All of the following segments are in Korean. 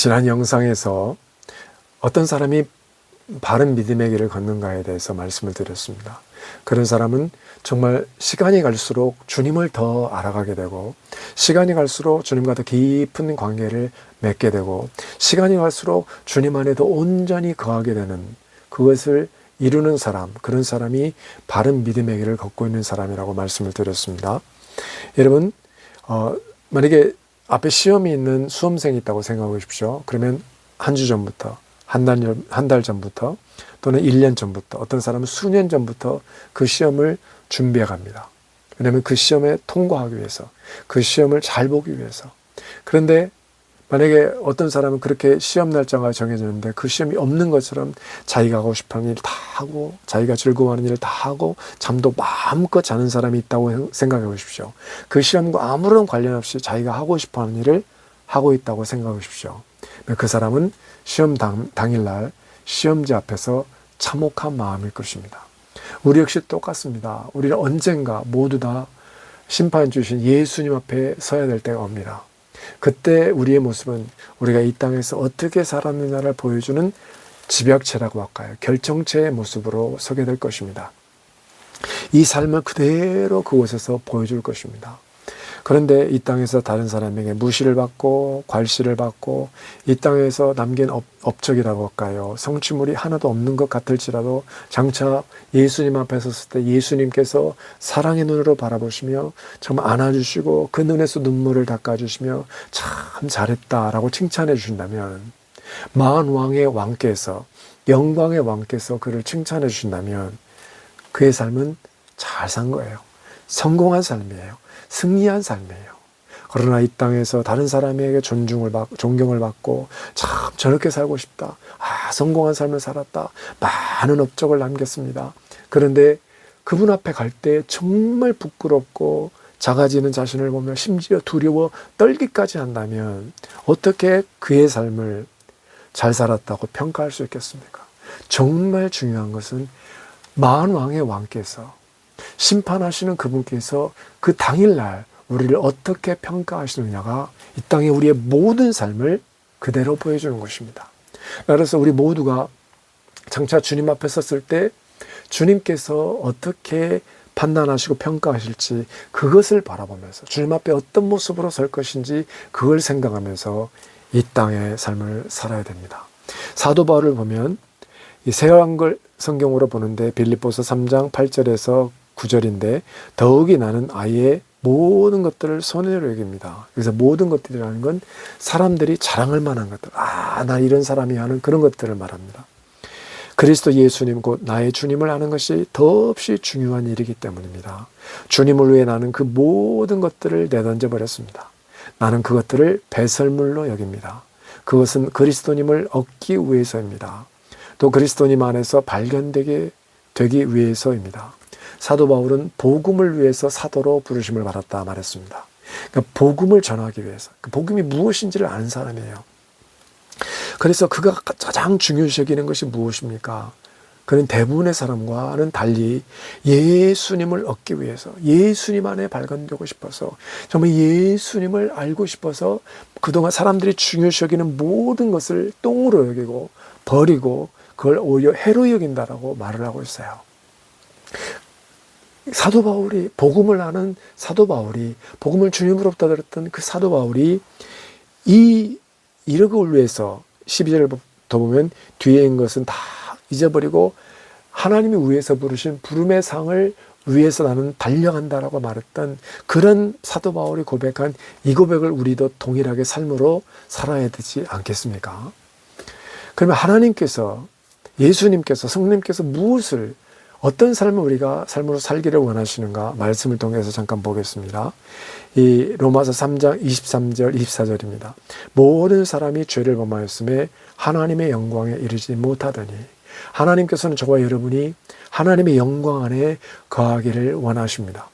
지난 영상에서 어떤 사람이 바른 믿음의 길을 걷는가에 대해서 말씀을 드렸습니다. 그런 사람은 정말 시간이 갈수록 주님을 더 알아가게 되고, 시간이 갈수록 주님과 더 깊은 관계를 맺게 되고, 시간이 갈수록 주님 안에 더 온전히 거하게 되는, 그것을 이루는 사람, 그런 사람이 바른 믿음의 길을 걷고 있는 사람이라고 말씀을 드렸습니다. 여러분, 만약에 앞에 시험이 있는 수험생이 있다고 생각해 보십시오. 그러면 한 주 전부터, 한 달 전부터, 또는 1년 전부터, 어떤 사람은 수년 전부터 그 시험을 준비해 갑니다. 왜냐하면 그 시험에 통과하기 위해서, 그 시험을 잘 보기 위해서. 그런데 만약에 어떤 사람은 그렇게 시험 날짜가 정해졌는데 그 시험이 없는 것처럼 자기가 하고 싶어하는 일 다 하고, 자기가 즐거워하는 일을 다 하고, 잠도 마음껏 자는 사람이 있다고 생각해 보십시오. 그 시험과 아무런 관련 없이 자기가 하고 싶어하는 일을 하고 있다고 생각해 보십시오. 그 사람은 시험 당일날 시험지 앞에서 참혹한 마음일 것입니다. 우리 역시 똑같습니다. 우리는 언젠가 모두 다 심판 주신 예수님 앞에 서야 될 때가 옵니다. 그때 우리의 모습은 우리가 이 땅에서 어떻게 살았느냐를 보여주는 집약체라고 할까요? 결정체의 모습으로 서게 될 것입니다. 이 삶을 그대로 그곳에서 보여줄 것입니다. 그런데 이 땅에서 다른 사람에게 무시를 받고 괄시를 받고, 이 땅에서 남긴 업적이라고 할까요? 성취물이 하나도 없는 것 같을지라도 장차 예수님 앞에 섰을 때 예수님께서 사랑의 눈으로 바라보시며 정말 안아주시고 그 눈에서 눈물을 닦아주시며 참 잘했다라고 칭찬해 주신다면, 만왕의 왕께서, 영광의 왕께서 그를 칭찬해 주신다면 그의 삶은 잘 산 거예요. 성공한 삶이에요. 승리한 삶이에요. 그러나 이 땅에서 다른 사람에게 존경을 받고, 참 저렇게 살고 싶다, 성공한 삶을 살았다, 많은 업적을 남겼습니다. 그런데 그분 앞에 갈 때 정말 부끄럽고 작아지는 자신을 보며 심지어 두려워 떨기까지 한다면 어떻게 그의 삶을 잘 살았다고 평가할 수 있겠습니까? 정말 중요한 것은 만왕의 왕께서, 심판하시는 그분께서 그 당일날 우리를 어떻게 평가하시느냐가 이 땅에 우리의 모든 삶을 그대로 보여주는 것입니다. 그래서 우리 모두가 장차 주님 앞에 섰을 때 주님께서 어떻게 판단하시고 평가하실지 그것을 바라보면서, 주님 앞에 어떤 모습으로 설 것인지 그걸 생각하면서 이 땅의 삶을 살아야 됩니다. 사도 바울을 보면 이 새한글 성경으로 보는데 빌립보서 3장 8절에서 9절인데, 더욱이 나는 아예 모든 것들을 손해로 여깁니다. 그래서 모든 것들이라는 건 사람들이 자랑할 만한 것들, 나 이런 사람이 하는 그런 것들을 말합니다. 그리스도 예수님 곧 나의 주님을 아는 것이 더없이 중요한 일이기 때문입니다. 주님을 위해 나는 그 모든 것들을 내던져 버렸습니다. 나는 그것들을 배설물로 여깁니다. 그것은 그리스도님을 얻기 위해서입니다. 또 그리스도님 안에서 발견되기 위해서입니다. 사도 바울은 복음을 위해서 사도로 부르심을 받았다 말했습니다. 그러니까 복음을 전하기 위해서, 그 복음이 무엇인지를 아는 사람이에요. 그래서 그가 가장 중요시 여기는 것이 무엇입니까? 그는 대부분의 사람과는 달리 예수님을 얻기 위해서, 예수님 안에 발견되고 싶어서, 정말 예수님을 알고 싶어서 그동안 사람들이 중요시 여기는 모든 것을 똥으로 여기고 버리고 그걸 오히려 해로 여긴다라고 말을 하고 있어요. 사도 바울이, 복음을 아는 사도 바울이, 복음을 주님으로부터 들었던 그 사도 바울이 이러고 위해서 12절부터 보면 뒤에 있는 것은 다 잊어버리고 하나님이 위해서 부르신 부름의 상을 위해서 나는 달려간다라고 말했던 그런 사도 바울이 고백한 이 고백을 우리도 동일하게 삶으로 살아야 되지 않겠습니까? 그러면 하나님께서, 예수님께서, 성령님께서 어떤 삶을 우리가 삶으로 살기를 원하시는가 말씀을 통해서 잠깐 보겠습니다. 이 로마서 3장 23절 24절입니다. 모든 사람이 죄를 범하였음에 하나님의 영광에 이르지 못하더니, 하나님께서는 저와 여러분이 하나님의 영광 안에 거하기를 원하십니다.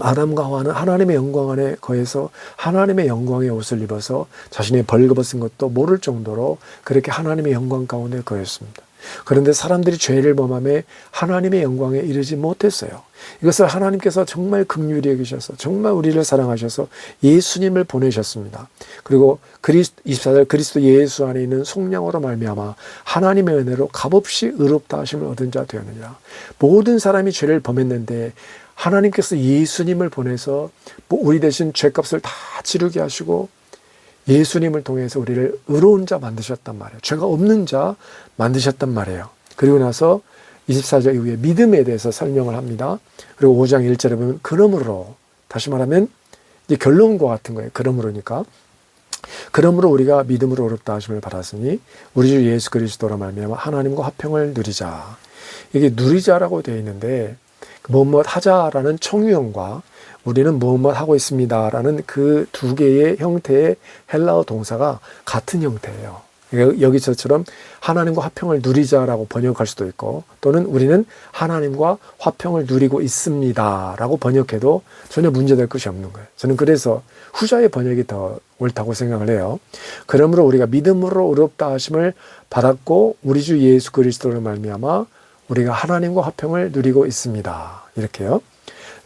아담과 하와는 하나님의 영광 안에 거해서 하나님의 영광의 옷을 입어서 자신의 벌거벗은 것도 모를 정도로 그렇게 하나님의 영광 가운데 거했습니다. 그런데 사람들이 죄를 범함에 하나님의 영광에 이르지 못했어요. 이것을 하나님께서 정말 긍휼히 여기셔서 정말 우리를 사랑하셔서 예수님을 보내셨습니다. 그리고 24절 그리스도 예수 안에 있는 속량으로 말미암아 하나님의 은혜로 값없이 의롭다 하심을 얻은 자 되었느니라. 모든 사람이 죄를 범했는데 하나님께서 예수님을 보내서 우리 대신 죄값을 다 치르게 하시고 예수님을 통해서 우리를 의로운 자 만드셨단 말이에요. 죄가 없는 자 만드셨단 말이에요. 그리고 나서 24절 이후에 믿음에 대해서 설명을 합니다. 그리고 5장 1절에 보면 그러므로, 다시 말하면 이제 결론과 같은 거예요. 그러므로니까. 그러므로 우리가 믿음으로 의롭다 하심을 받았으니 우리 주 예수 그리스도로 말미암아 하나님과 화평을 누리자. 이게 누리자라고 되어 있는데 무엇 하자라는 청유형과 우리는 무엇 하고 있습니다라는 그 두 개의 형태의 헬라어 동사가 같은 형태예요. 여기서처럼 하나님과 화평을 누리자라고 번역할 수도 있고, 또는 우리는 하나님과 화평을 누리고 있습니다라고 번역해도 전혀 문제될 것이 없는 거예요. 저는 그래서 후자의 번역이 더 옳다고 생각을 해요. 그러므로 우리가 믿음으로 의롭다 하심을 받았고 우리 주 예수 그리스도로 말미암아 우리가 하나님과 화평을 누리고 있습니다. 이렇게요.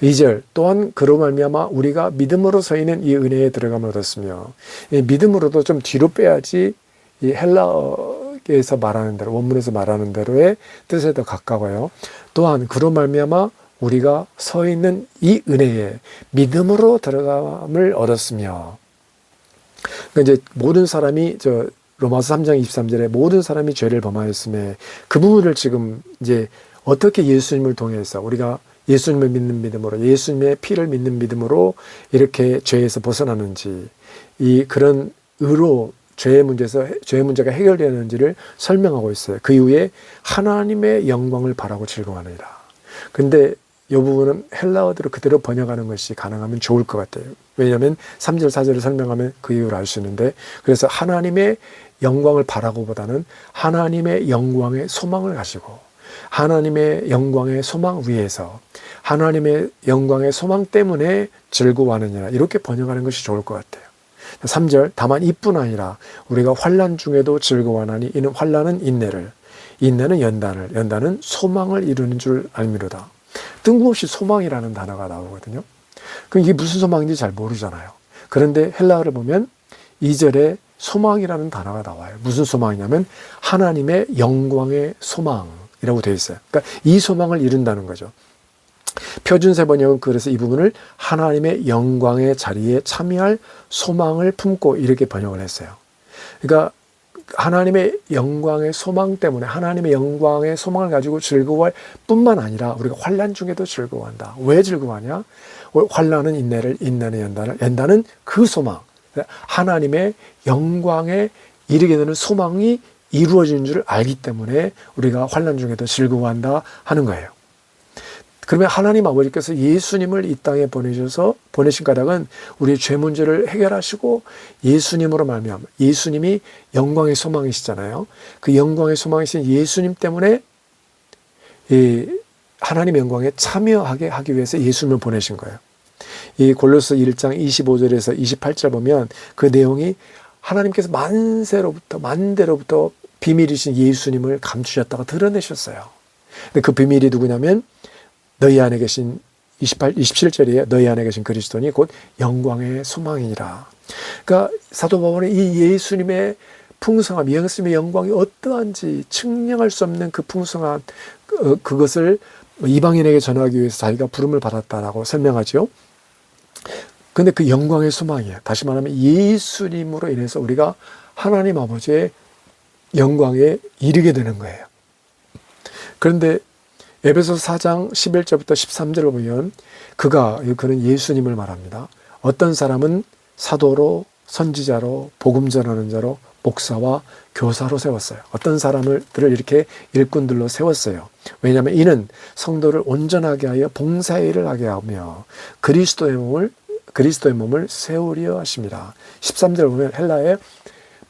2절 또한 그로 말미암아 우리가 믿음으로 서 있는 이 은혜에 들어감을 얻었으며, 이 믿음으로도 좀 뒤로 빼야지 이 헬라어에서 말하는 대로, 원문에서 말하는 대로의 뜻에 더 가까워요. 또한 그로 말미암아 우리가 서 있는 이 은혜에 믿음으로 들어감을 얻었으며, 그러니까 이제 모든 사람이 로마서 3장 23절에 모든 사람이 죄를 범하였음에 그 부분을 지금 이제 어떻게 예수님을 통해서 우리가 예수님을 믿는 믿음으로, 예수님의 피를 믿는 믿음으로 이렇게 죄에서 벗어나는지, 이 그런 의로 죄의 문제가 해결되는지를 설명하고 있어요. 그 이후에 하나님의 영광을 바라고 즐거워하느니라. 근데 이 부분은 헬라어대로 그대로 번역하는 것이 가능하면 좋을 것 같아요. 왜냐하면 3절 4절을 설명하면 그 이유를 알 수 있는데, 그래서 하나님의 영광을 바라고보다는 하나님의 영광의 소망을 가지고 하나님의 영광의 소망 위에서 하나님의 영광의 소망 때문에 즐거워하느니라, 이렇게 번역하는 것이 좋을 것 같아요. 3절 다만 이뿐 아니라 우리가 환난 중에도 즐거워하나니 이는 환난은 인내를, 인내는 연단을, 연단은 소망을 이루는 줄 알미로다. 뜬금없이 소망이라는 단어가 나오거든요. 그럼 이게 무슨 소망인지 잘 모르잖아요. 그런데 헬라어를 보면 2절에 소망이라는 단어가 나와요. 무슨 소망이냐면 하나님의 영광의 소망이라고 되어 있어요. 그러니까 이 소망을 이룬다는 거죠. 표준세 번역은 그래서 이 부분을 하나님의 영광의 자리에 참여할 소망을 품고 이렇게 번역을 했어요. 그러니까 하나님의 영광의 소망 때문에 하나님의 영광의 소망을 가지고 즐거워할 뿐만 아니라 우리가 환난 중에도 즐거워한다. 왜 즐거워하냐? 환난은 인내를, 인내는 연단을, 연단은 그 소망, 하나님의 영광에 이르게 되는 소망이 이루어지는 줄 알기 때문에 우리가 환난 중에도 즐거워한다 하는 거예요. 그러면 하나님 아버지께서 예수님을 이 땅에 보내신 까닭은 우리의 죄 문제를 해결하시고 예수님으로 말미암아, 예수님이 영광의 소망이시잖아요. 그 영광의 소망이신 예수님 때문에 이 하나님의 영광에 참여하게 하기 위해서 예수님을 보내신 거예요. 이 골로새 1장 25절에서 28절 보면 그 내용이 하나님께서 만대로부터 비밀이신 예수님을 감추셨다가 드러내셨어요. 근데 그 비밀이 누구냐면 너희 안에 계신 27절이에요. 너희 안에 계신 그리스도니 곧 영광의 소망이니라. 그러니까 사도 바울은 이 예수님의 풍성함, 예수님의 영광이 어떠한지 측량할 수 없는 그 풍성한 그것을 이방인에게 전하기 위해서 자기가 부름을 받았다라고 설명하죠. 근데 그 영광의 소망이에요. 다시 말하면 예수님으로 인해서 우리가 하나님 아버지의 영광에 이르게 되는 거예요. 그런데 에베소서 4장 11절부터 13절을 보면 그는 예수님을 말합니다. 어떤 사람은 사도로, 선지자로, 복음 전하는 자로, 목사와 교사로 세웠어요. 어떤 사람들을 이렇게 일꾼들로 세웠어요. 왜냐하면 이는 성도를 온전하게 하여 봉사의 일을 하게 하며 그리스도의 몸을 세우려 하십니다. 13절 보면 헬라에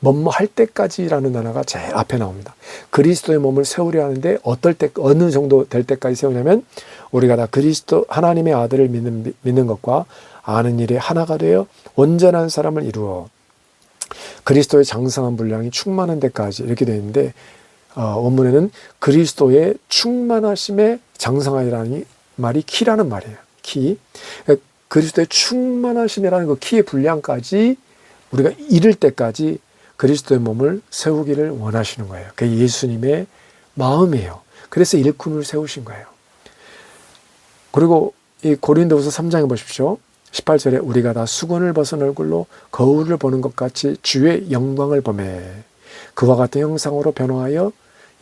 뭐뭐 할 때까지라는 단어가 제일 앞에 나옵니다. 그리스도의 몸을 세우려 하는데 어느 정도 될 때까지 세우냐면 우리가 다 그리스도 하나님의 아들을 믿는 것과 아는 일에 하나가 되어 온전한 사람을 이루어 그리스도의 장성한 분량이 충만한 데까지 이렇게 되어 있는데 원문에는 그리스도의 충만하심에 장성하리라는 말이 키라는 말이에요. 키. 그리스도의 충만하심이라는 그 키의 분량까지 우리가 이를 때까지 그리스도의 몸을 세우기를 원하시는 거예요. 그게 예수님의 마음이에요. 그래서 일꾼을 세우신 거예요. 그리고 이 고린도후서 3장에 보십시오. 18절에 우리가 다 수건을 벗은 얼굴로 거울을 보는 것 같이 주의 영광을 보매 그와 같은 형상으로 변화하여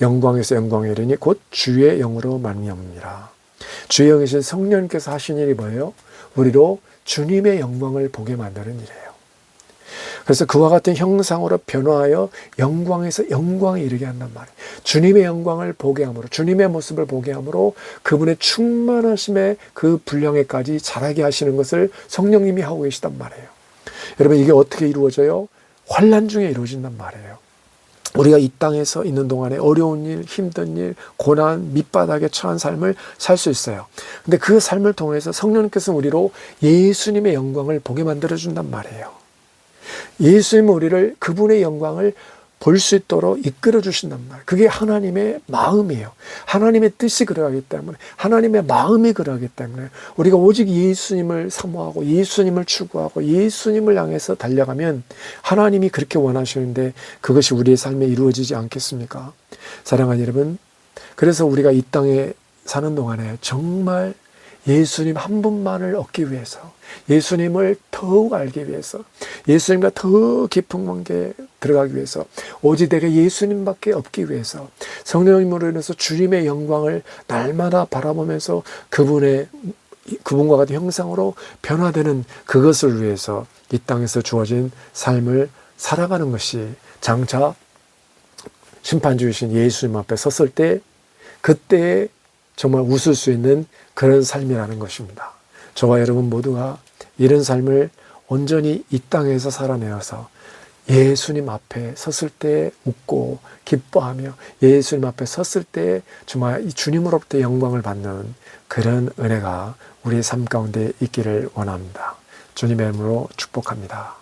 영광에서 영광에 이르니 곧 주의 영으로 말미암으니라. 주의 영이신 성령님께서 하신 일이 뭐예요? 우리로 주님의 영광을 보게 만드는 일이에요. 그래서 그와 같은 형상으로 변화하여 영광에서 영광에 이르게 한단 말이에요. 주님의 영광을 보게 함으로, 주님의 모습을 보게 함으로 그분의 충만하심의 그 분량에까지 자라게 하시는 것을 성령님이 하고 계시단 말이에요. 여러분, 이게 어떻게 이루어져요? 환난 중에 이루어진단 말이에요. 우리가 이 땅에서 있는 동안에 어려운 일, 힘든 일, 고난, 밑바닥에 처한 삶을 살 수 있어요. 근데 그 삶을 통해서 성령님께서 우리로 예수님의 영광을 보게 만들어준단 말이에요. 예수님은 우리를 그분의 영광을 볼 수 있도록 이끌어 주신단 말이에요. 그게 하나님의 마음이에요. 하나님의 뜻이 그러하기 때문에, 하나님의 마음이 그러하기 때문에 우리가 오직 예수님을 사모하고 예수님을 추구하고 예수님을 향해서 달려가면 하나님이 그렇게 원하시는데 그것이 우리의 삶에 이루어지지 않겠습니까? 사랑하는 여러분, 그래서 우리가 이 땅에 사는 동안에 정말 예수님 한 분만을 얻기 위해서, 예수님을 더욱 알기 위해서, 예수님과 더 깊은 관계에 들어가기 위해서, 오직 내가 예수님밖에 없기 위해서 성령님으로 인해서 주님의 영광을 날마다 바라보면서 그분과 같은 형상으로 변화되는 그것을 위해서 이 땅에서 주어진 삶을 살아가는 것이 장차 심판주이신 예수님 앞에 섰을 때 그때에 정말 웃을 수 있는 그런 삶이라는 것입니다. 저와 여러분 모두가 이런 삶을 온전히 이 땅에서 살아내어서 예수님 앞에 섰을 때 웃고 기뻐하며 예수님 앞에 섰을 때 정말 이 주님으로부터 영광을 받는 그런 은혜가 우리의 삶 가운데 있기를 원합니다. 주님의 이름으로 축복합니다.